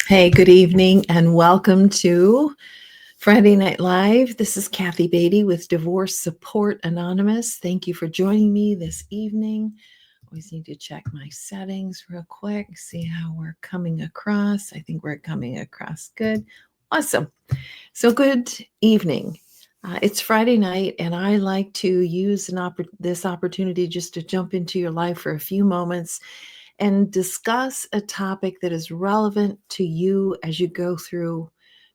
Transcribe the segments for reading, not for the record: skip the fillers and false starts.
Hey, good evening, and welcome to Friday Night Live. This is Kathy Beatty with Divorce Support Anonymous. Thank you for joining me this evening. Always need to check my settings real quick, see how we're coming across. I think we're coming across good. Awesome. So, good evening. It's Friday night, and I like to use this opportunity just to jump into your life for a few moments and discuss a topic that is relevant to you as you go through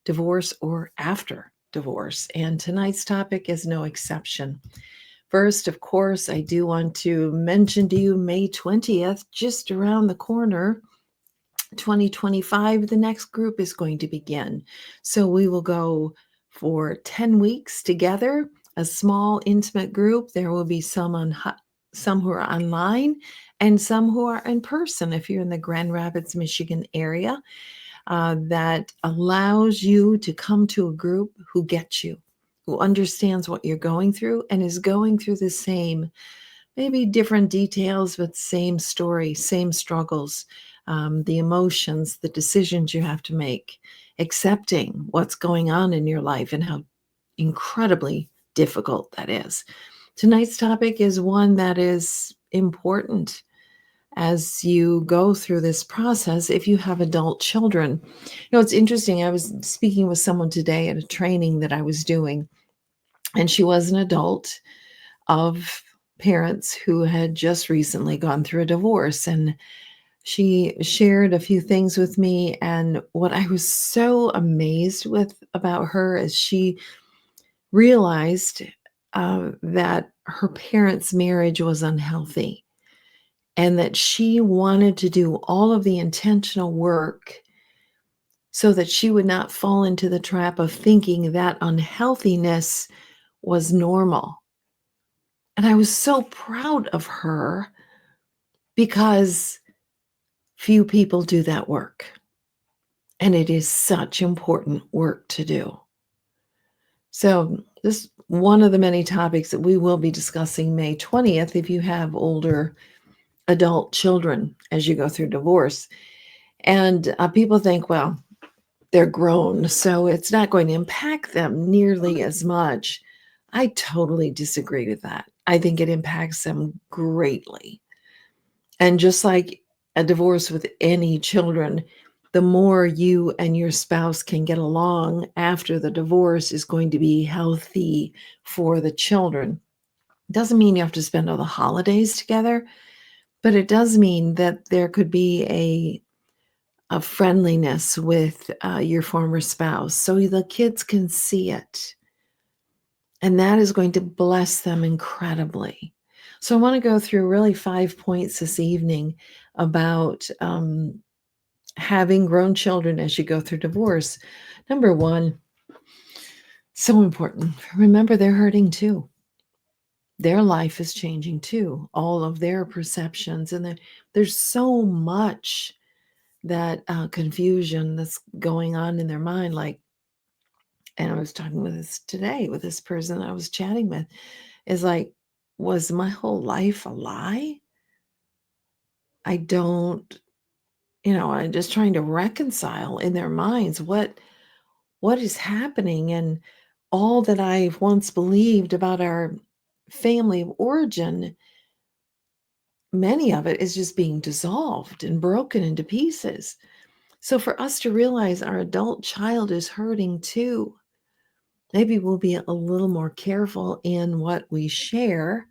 divorce or after divorce. And tonight's topic is no exception. First, of course, I do want to mention to you May 20th, just around the corner, 2025, the next group is going to begin. So we will go for 10 weeks together, a small, intimate group. There will be some who are online and some who are in person if you're in the Grand Rapids, Michigan area. That allows you to come to a group who gets you, who understands what you're going through and is going through the same, maybe different details, but same story, same struggles, the emotions, the decisions you have to make, accepting what's going on in your life and how incredibly difficult that is. Tonight's topic is one that is important as you go through this process if you have adult children. It's interesting. I was speaking with someone today at a training that I was doing, and she was an adult of parents who had just recently gone through a divorce. And she shared a few things with me. And what I was so amazed with about her is she realized that her parents' marriage was unhealthy and that she wanted to do all of the intentional work so that she would not fall into the trap of thinking that unhealthiness was normal. And I was so proud of her because few people do that work. And it is such important work to do. So, this is one of the many topics that we will be discussing May 20th if you have older adult children as you go through divorce. And people think, well, they're grown, so it's not going to impact them nearly as much. I totally disagree with that. I think it impacts them greatly. And just like a divorce with any children, the more you and your spouse can get along after the divorce is going to be healthy for the children. Doesn't mean you have to spend all the holidays together, but it does mean that there could be a friendliness with your former spouse so the kids can see it. And that is going to bless them incredibly. So I want to go through really 5 points this evening about having grown children as you go through divorce. Number one, so important. Remember, they're hurting too. Their life is changing too. All of their perceptions, and there's so much that confusion that's going on in their mind. And I was talking with this today with this person I was chatting with, is like, was my whole life a lie? I don't, I'm just trying to reconcile in their minds what is happening, and all that I've once believed about our family of origin, many of it is just being dissolved and broken into pieces. So for us to realize our adult child is hurting too, maybe we'll be a little more careful in what we share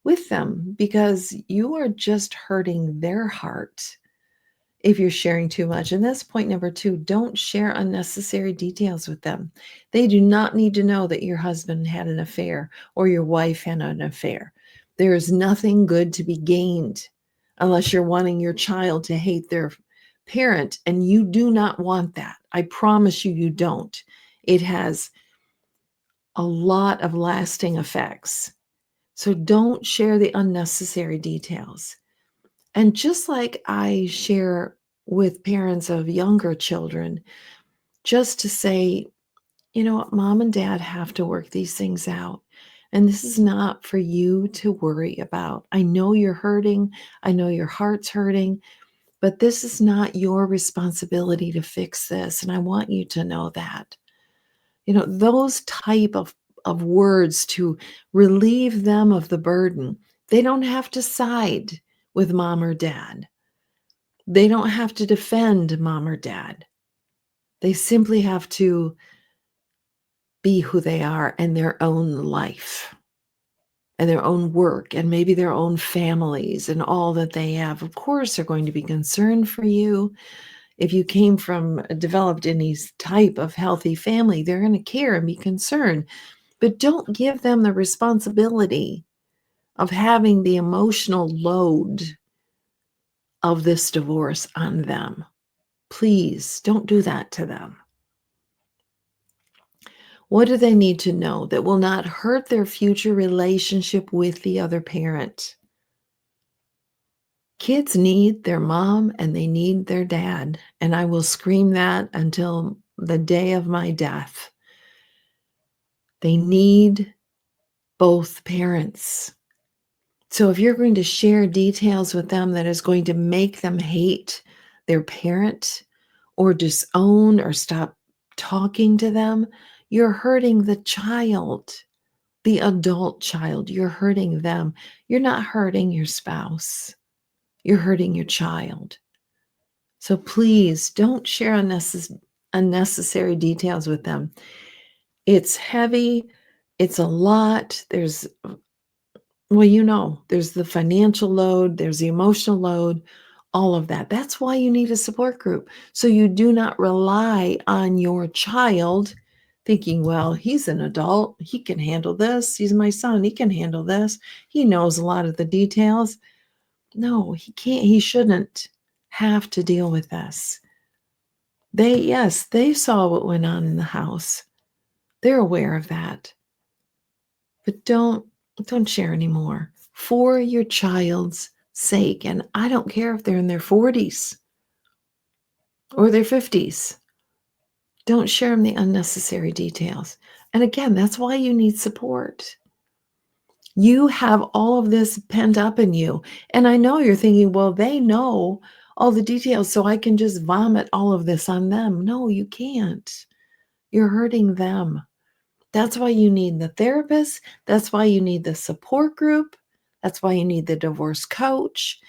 with them, because you are just hurting their heart if you're sharing too much. And that's point number two. Don't share unnecessary details with them. They do not need to know that your husband had an affair or your wife had an affair. There is nothing good to be gained unless you're wanting your child to hate their parent. And you do not want that. I promise you, you don't. It has a lot of lasting effects. So don't share the unnecessary details. And just like I share with parents of younger children, just to say, you know what, mom and dad have to work these things out. And this is not for you to worry about. I know you're hurting. I know your heart's hurting, But this is not your responsibility to fix this. And I want you to know that. Those type of words to relieve them of the burden. They don't have to side with mom or dad. They don't have to defend mom or dad. They simply have to be who they are in their own life and their own work and maybe their own families and all that they have. Of course, they're going to be concerned for you. If you came from developed any type of healthy family, they're going to care and be concerned. But don't give them the responsibility of having the emotional load of this divorce on them. Please don't do that to them. What do they need to know that will not hurt their future relationship with the other parent? Kids need their mom and they need their dad, and I will scream that until the day of my death. They need both parents. So if you're going to share details with them that is going to make them hate their parent or disown or stop talking to them, you're hurting the child, the adult child. You're hurting them. You're not hurting your spouse. You're hurting your child. So please don't share unnecessary details with them. It's heavy. It's a lot. There's the financial load, there's the emotional load, all of that. That's why you need a support group. So you do not rely on your child thinking, well, he's an adult. He can handle this. He's my son. He can handle this. He knows a lot of the details. No, he can't. He shouldn't have to deal with this. They saw what went on in the house. They're aware of that. But don't share anymore for your child's sake. And I don't care if they're in their 40s or their 50s. Don't share them the unnecessary details. And again, that's why you need support. You have all of this pent up in you. And I know you're thinking, well, they know all the details, so I can just vomit all of this on them. No, you can't. You're hurting them. That's why you need the therapist. That's why you need the support group. That's why you need the divorce coach.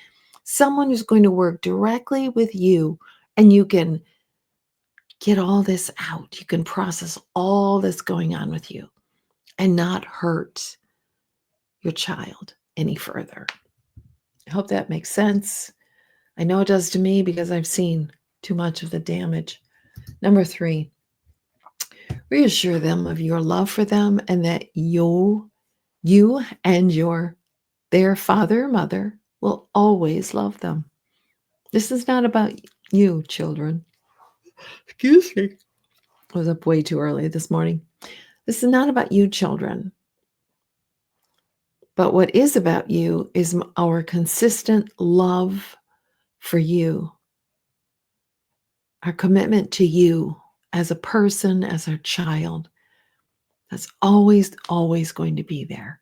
Someone who's going to work directly with you, and you can get all this out. You can process all that's going on with you and not hurt your child any further. I hope that makes sense. I know it does to me because I've seen too much of the damage. Number 3, reassure them of your love for them and that you and their father or mother will always love them. This is not about you, children. Excuse me. I was up way too early this morning. This is not about you, children. But what is about you is our consistent love for you, our commitment to you as a person, as a child. That's always, always going to be there.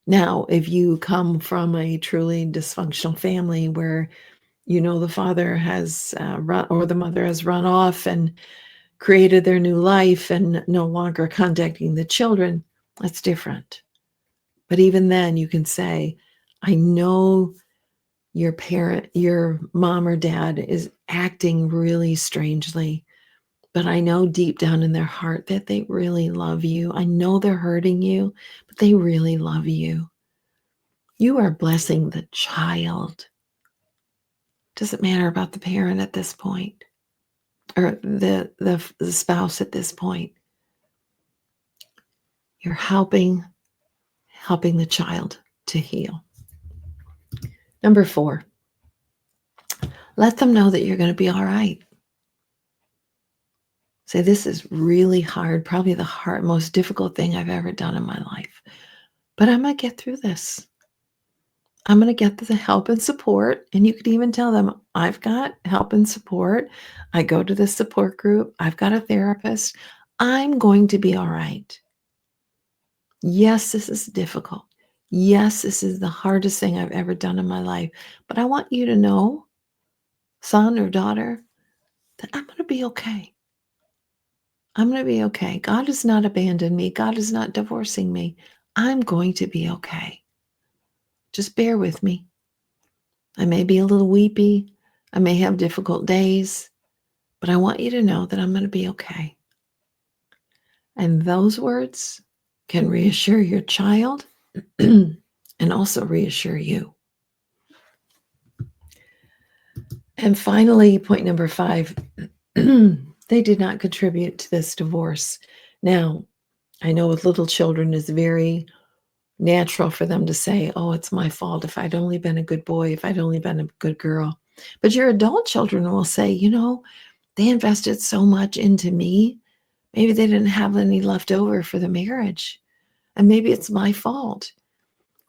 Now, if you come from a truly dysfunctional family where the father has run or the mother has run off and created their new life and no longer contacting the children, that's different. But even then, you can say, I know your mom or dad is acting really strangely, but I know deep down in their heart that they really love you. I know they're hurting you, but they really love you. You are blessing the child. Doesn't matter about the parent at this point or the spouse at this point. You're helping the child to heal. Number 4, let them know that you're going to be all right. Say, this is really hard, probably the most difficult thing I've ever done in my life. But I'm going to get through this. I'm going to get the help and support. And you could even tell them, I've got help and support. I go to the support group. I've got a therapist. I'm going to be all right. Yes, this is difficult. Yes, this is the hardest thing I've ever done in my life, but I want you to know, son or daughter, that I'm going to be okay. I'm going to be okay. God has not abandoned me. God is not divorcing me. I'm going to be okay. Just bear with me. I may be a little weepy. I may have difficult days, but I want you to know that I'm going to be okay. And those words can reassure your child and also reassure you. And finally, point number 5, they did not contribute to this divorce. Now, I know with little children, it's very natural for them to say, oh, it's my fault. If I'd only been a good boy, if I'd only been a good girl. But your adult children will say, they invested so much into me. Maybe they didn't have any left over for the marriage. And maybe it's my fault.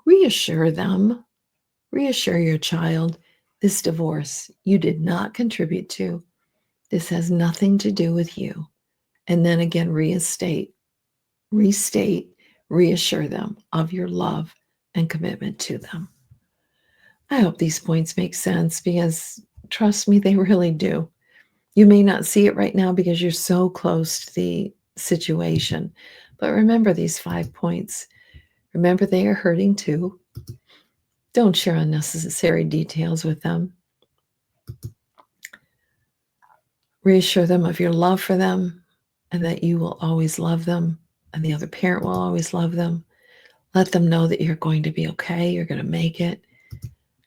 Reassure them. Reassure your child. This divorce you did not contribute to. This has nothing to do with you. And then again, restate, reassure them of your love and commitment to them. I hope these points make sense because trust me, they really do. You may not see it right now because you're so close to the situation, but remember these 5 points. Remember they are hurting too. Don't share unnecessary details with them. Reassure them of your love for them and that you will always love them and the other parent will always love them. Let them know that you're going to be okay. You're going to make it.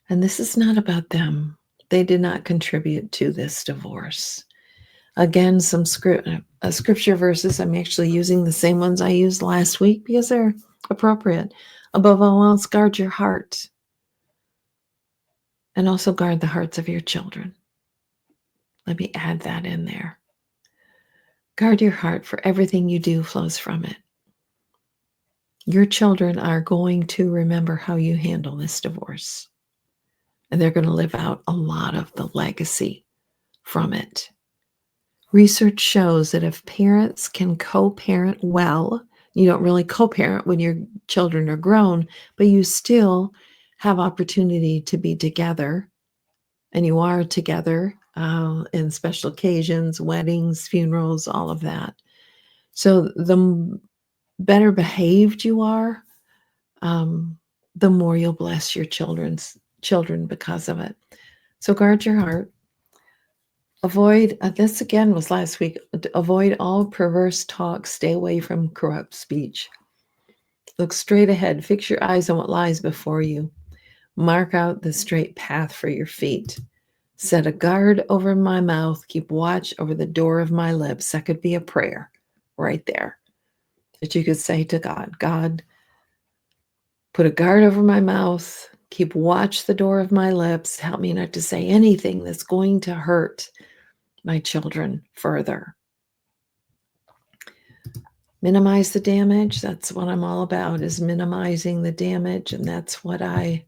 And this is not about them. They did not contribute to this divorce. Again, some scripture verses. I'm actually using the same ones I used last week because they're appropriate. Above all else, guard your heart. And also guard the hearts of your children. Let me add that in there. Guard your heart, for everything you do flows from it. Your children are going to remember how you handle this divorce. And they're going to live out a lot of the legacy from it. Research shows that if parents can co-parent well, you don't really co-parent when your children are grown, but you still have opportunity to be together, and you are together in special occasions, weddings, funerals, all of that. So the better behaved you are, the more you'll bless your children because of it. So guard your heart. Avoid, this again was last week, avoid all perverse talk, stay away from corrupt speech. Look straight ahead, fix your eyes on what lies before you. Mark out the straight path for your feet. Set a guard over my mouth, keep watch over the door of my lips. That could be a prayer right there that you could say to God. God, put a guard over my mouth, keep watch the door of my lips. Help me not to say anything that's going to hurt my children further. Minimize the damage. That's what I'm all about, is minimizing the damage. And that's what I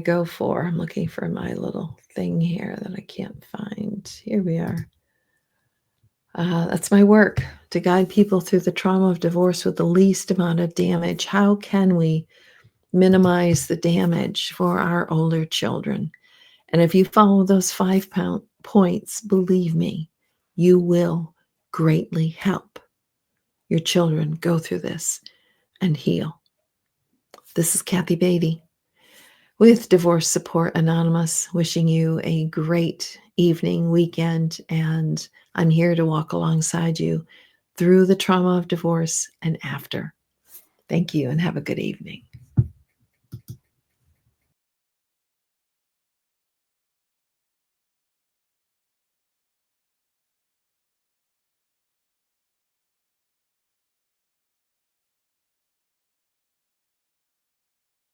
go for. I'm looking for my little thing here that I can't find. Here we are. That's my work, to guide people through the trauma of divorce with the least amount of damage. How can we minimize the damage for our older children? And if you follow those 5 points, believe me, you will greatly help your children go through this and heal. This is Kathy Beatty with Divorce Support Anonymous, wishing you a great evening, weekend, and I'm here to walk alongside you through the trauma of divorce and after. Thank you and have a good evening.